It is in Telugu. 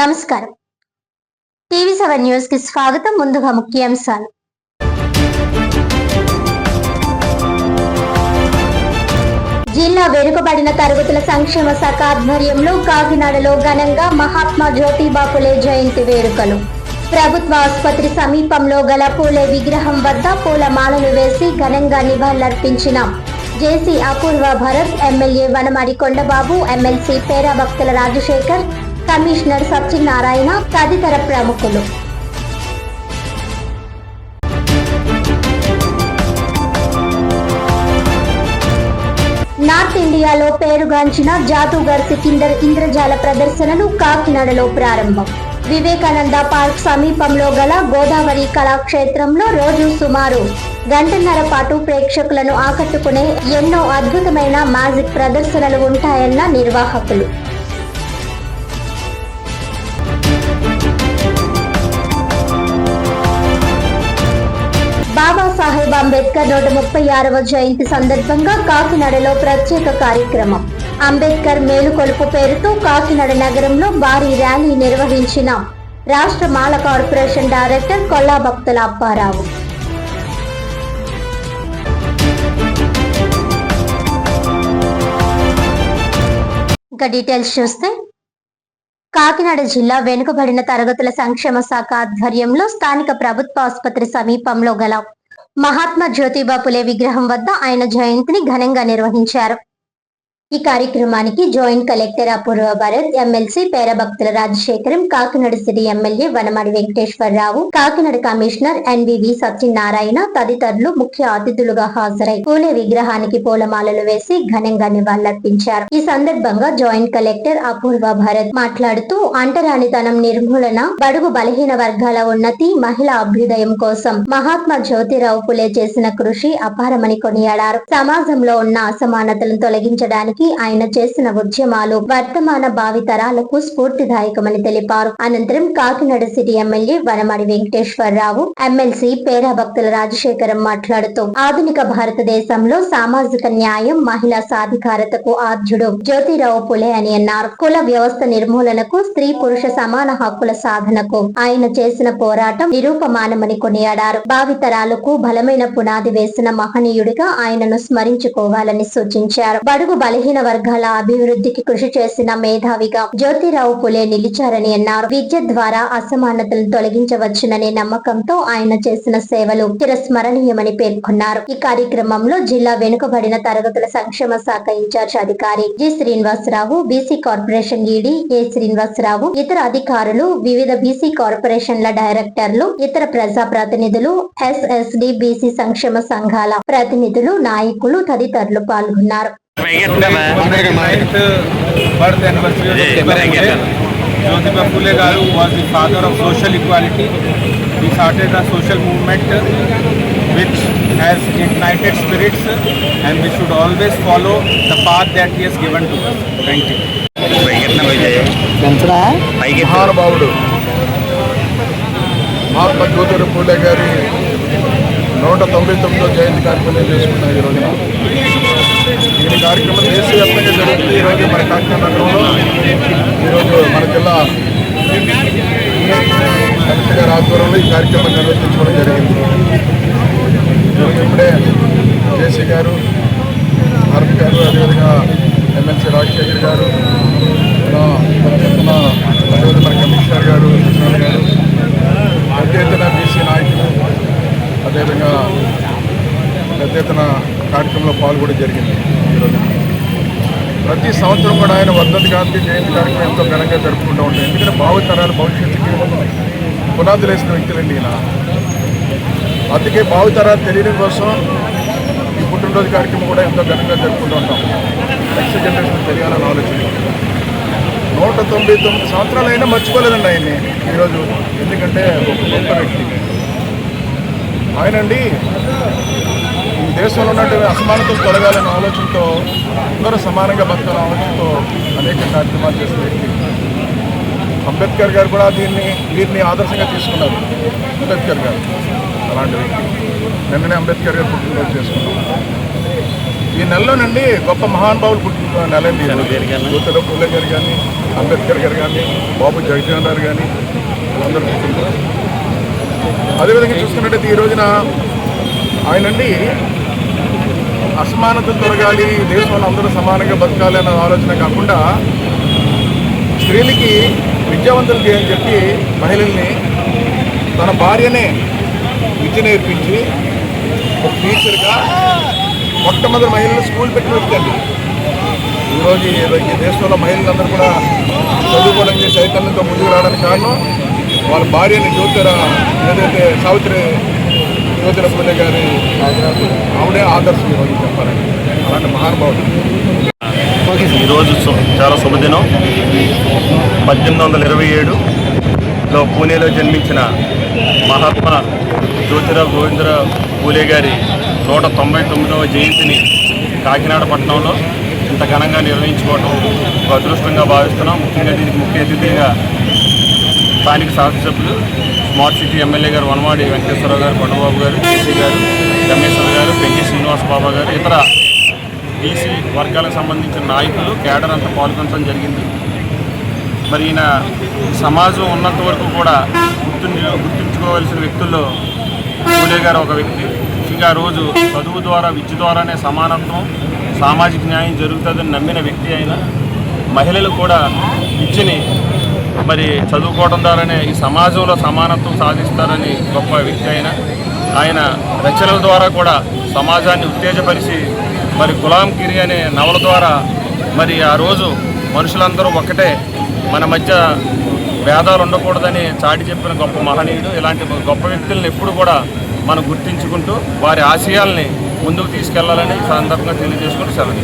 నమస్కారం. టీవీ7 న్యూస్ కి స్వాగతం. ముందుగా ముఖ్యాంశాలు. జిల్లా వెనుకబడిన తరగతుల సంక్షేమ శాఖ ఆధ్వర్యంలో కాకినాడలో ఘనంగా మహాత్మా జ్యోతిబా ఫులే జయంతి వేడుకలు. ప్రభుత్వ ఆసుపత్రి సమీపంలో గల పూలే విగ్రహం వద్ద పూలమాలలు వేసి ఘనంగా నివాళులర్పించిన JC Apoorva Bharat, MLA Vanamadi Kondababu, MLC Perabhaktula Rajasekhar, commissioner Satyanarayana తదితర ప్రముఖులు. నార్త్ ఇండియాలో పేరుగాంచిన జాదూగర్ సికిందర్ ఇంద్రజాల ప్రదర్శనలు కాకినాడలో ప్రారంభం. వివేకానంద పార్క్ సమీపంలో గల గోదావరి కళాక్షేత్రంలో రోజు సుమారు గంటన్నర పాటు ప్రేక్షకులను ఆకట్టుకునే ఎన్నో అద్భుతమైన మ్యాజిక్ ప్రదర్శనలు ఉంటాయన్న నిర్వాహకులు. బాబాసాహెబ్ అంబేద్కర్ 136వ జయంతి సందర్భంగా కాకినాడలో ప్రత్యేక కార్యక్రమం. అంబేద్కర్ మేలుకొలుపు పేరుతో కాకినాడ నగరంలో భారీ ర్యాలీ నిర్వహించిన రాష్ట్ర మాల కార్పొరేషన్ డైరెక్టర్ కొల్లా భక్తుల అప్పారావు. ఇంకా డీటెయిల్స్ చూస్తే, కాకినాడ జిల్లా వెనుకబడిన తరగతుల సంక్షేమ శాఖ ఆధ్వర్యంలో స్థానిక ప్రభుత్వ ఆసుపత్రి సమీపంలో గల మహాత్మా జ్యోతిబా ఫులే విగ్రహం వద్ద ఆయన జయంతిని ఘనంగా నిర్వహించారు. ఈ కార్యక్రమానికి joint collector Apoorva Bharat, MLC Perabhaktula Rajasekharam, Kakinada city MLA Vanamadi Venkateswararao, Kakinada commissioner NVV Satyanarayana తదితరులు ముఖ్య అతిథులుగా హాజరై పూలే విగ్రహానికి పూలమాలలు వేసి ఘనంగా నివాళులర్పించారు. ఈ సందర్భంగా జాయింట్ కలెక్టర్ అపూర్వ భరత్ మాట్లాడుతూ, అంటరానితనం నిర్మూలన, బడుగు బలహీన వర్గాల ఉన్నతి, మహిళా అభ్యుదయం కోసం మహాత్మా జ్యోతిరావు ఫులే చేసిన కృషి అపారమని కొనియాడారు. సమాజంలో ఉన్న అసమానతలను తొలగించడానికి ఆయన చేసిన ఉద్యమాలు వర్తమాన భావితరాలకు స్ఫూర్తిదాయకమని తెలిపారు. అనంతరం Kakinada city MLA Vanamadi Venkateswararao, MLC Perabhaktula Rajasekharam మాట్లాడుతూ, ఆధునిక భారతదేశంలో సామాజిక న్యాయం, మహిళా సాధికారతకు ఆద్యుడు జ్యోతిరావు ఫులే అని అన్నారు. కుల వ్యవస్థ నిర్మూలనకు, స్త్రీ పురుష సమాన హక్కుల సాధనకు ఆయన చేసిన పోరాటం నిరూపమానమని కొనియాడారు. భావితరాలకు బలమైన పునాది వేసిన మహనీయుడిగా ఆయనను స్మరించుకోవాలని సూచించారు. బడుగు బలహీన వర్గాల అభివృద్ధికి కృషి చేసిన మేధావిగా జ్యోతిరావు ఫులే నిలిచారని అన్నారు. విద్య ద్వారా అసమానతలను తొలగించవచ్చుననే నమ్మకంతో ఆయన చేసిన సేవలు చిరస్మరణీయమని పేర్కొన్నారు. ఈ కార్యక్రమంలో జిల్లా వెనుకబడిన తరగతుల సంక్షేమ శాఖ ఇన్ఛార్జ్ అధికారి G Srinivasarao, BC corporation ED A Srinivasarao, ఇతర అధికారులు, వివిధ బీసీ కార్పొరేషన్ల డైరెక్టర్లు, ఇతర ప్రజా ప్రతినిధులు, ఎస్ఎస్డి బీసీ సంక్షేమ సంఘాల ప్రతినిధులు, నాయకులు తదితరులు పాల్గొన్నారు. Jyotiba Phule Garu was the father of social equality. He started a social movement which has ignited spirits, and we should always follow the path that he has given to us. Thank you. మహానుభావుడు మహాత్మా జ్యోతిరావు ఫులే గారి 199వ జయంతి కార్యక్రమం చేసుకున్నాం. ఈ రోజున ఈ కార్యక్రమం దేశవ్యాప్తంగా జరుగుతుంది. ఈరోజు మన కాకినాడ నగరంలో ఈరోజు మన జిల్లా కలెక్టర్ గారి ఆధ్వర్యంలో ఈ కార్యక్రమం నిర్వహించుకోవడం జరిగింది. ఇప్పుడే జేసీ గారు, భారత్ గారు, అదేవిధంగా ఎమ్మెల్సీ రాజశేఖర్ గారు, అదేవిధంగా మన కమిషనర్ గారు కృష్ణ గారు, పెద్ద ఎత్తున బీసీ నాయకులు, అదేవిధంగా పెద్ద ఎత్తున కార్యక్రమంలో పాల్గొనడం జరిగింది. ఈరోజు ప్రతి సంవత్సరం కూడా ఆయన వర్ధంతి గాంధీ జయంతి కార్యక్రమం ఎంతో ఘనంగా జరుపుకుంటూ ఉంటాయి. ఎందుకంటే భావితరాలు భవిష్యత్తుకి పునాదులు వేసిన వ్యక్తులండి ఈయన. అందుకే భావితరాలు తెలియడం కోసం ఈ పుట్టినరోజు కార్యక్రమం కూడా ఎంతో ఘనంగా జరుపుకుంటూ ఉంటాం. నెక్స్ట్ జనరేషన్ తెలియాలని ఆలోచన. 199 సంవత్సరాలు అయినా మర్చిపోలేదండి ఆయన్ని ఈరోజు. ఎందుకంటే ఒక గొప్ప వ్యక్తి ఆయనండి. ఈ దేశంలో ఉన్నటువంటి అసమానతలు తొలగాలనే ఆలోచనతో, అందరూ సమానంగా బతకాలనే ఆలోచనతో అనేక కార్యక్రమాలు చేసిన వ్యక్తి. అంబేద్కర్ గారు కూడా వీరిని ఆదర్శంగా తీసుకున్నారు. అంబేద్కర్ గారు అలాంటి వ్యక్తి. నిన్ననే అంబేద్కర్ గారు పుట్టినరోజు చేసుకున్నాం. ఈ నెలలోనండి గొప్ప మహానుభావులు పుట్టిన నెల అండి. జ్యోతిరావు పూలే గారు కానీ, అంబేద్కర్ గారు కానీ, బాబు జగజీవన్ గారు కానీ అందరూ పుట్టినారు. అదేవిధంగా చూసుకున్నట్టయితే ఈ రోజున ఆయనండి అసమానతలు తొలగాలి, దేశంలో అందరూ సమానంగా బతకాలి అన్న ఆలోచన కాకుండా స్త్రీలకి విద్యావంతులు చేయని చెప్పి మహిళల్ని తన భార్యనే విద్య నేర్పించి ఒక టీచర్గా మొట్టమొదటి మహిళలు స్కూల్ పెట్టిన వ్యక్తి అండి. ఈరోజు ఈ దేశంలో మహిళలందరూ కూడా చదువుకోవడం చేసి చైతన్యంతో ముందుకు రావడానికి కారణం వాళ్ళ భార్యని ఏదైతే జ్యోతిరావు పూలే గారి ఆవిడే ఆదర్శం ఈరోజు చెప్పాలండి. అలాంటి మహానుభావుడు. ఈరోజు చాలా శుభదినం. 1827లో పూణేలో జన్మించిన మహాత్మా జ్యోతిరావు గోవిందరావు పూలే గారి 199వ జయంతిని కాకినాడ పట్టణంలో ఇంత ఘనంగా నిర్వహించుకోవడం ఒక అదృష్టంగా భావిస్తున్నాం. ముఖ్యంగా దీనికి ముఖ్య అతిథిగా స్థానిక శాసనసభ్యులు స్మార్ట్ సిటీ ఎమ్మెల్యే గారు వనమాడి వెంకటేశ్వరరావు గారు, కొండబాబు గారు, కేసీ గారు, రమేశ్వర గారు, పెంకి శ్రీనివాస బాబా గారు, ఇతర బీసీ వర్గాలకు సంబంధించిన నాయకులు కేడర్ అంతా పాల్గొనడం జరిగింది. మరి ఈయన సమాజం ఉన్నంత వరకు కూడా గుర్తుంచుకోవాల్సిన వ్యక్తుల్లో పూలే గారు ఒక వ్యక్తి. ముఖ్యంగా రోజు చదువు ద్వారా, విద్య ద్వారానే సమానత్వం, సామాజిక న్యాయం జరుగుతుందని నమ్మిన వ్యక్తి అయిన మహిళలు కూడా విద్యని మరి చదువుకోవడం ద్వారానే ఈ సమాజంలో సమానత్వం సాధిస్తారని గొప్ప వ్యక్తి ఆయన రచనల ద్వారా కూడా సమాజాన్ని ఉత్తేజపరిచి మరి గులాంగిరి అనే నవల ద్వారా మరి ఆ రోజు మనుషులందరూ ఒక్కటే, మన మధ్య భేదాలు ఉండకూడదని చాటి చెప్పిన గొప్ప మహనీయుడు. ఇలాంటి గొప్ప వ్యక్తులను ఎప్పుడు కూడా మనం గుర్తించుకుంటూ వారి ఆశయాల్ని ముందుకు తీసుకెళ్లాలని సందర్భంగా తెలియజేసుకుంటూ సెలవు.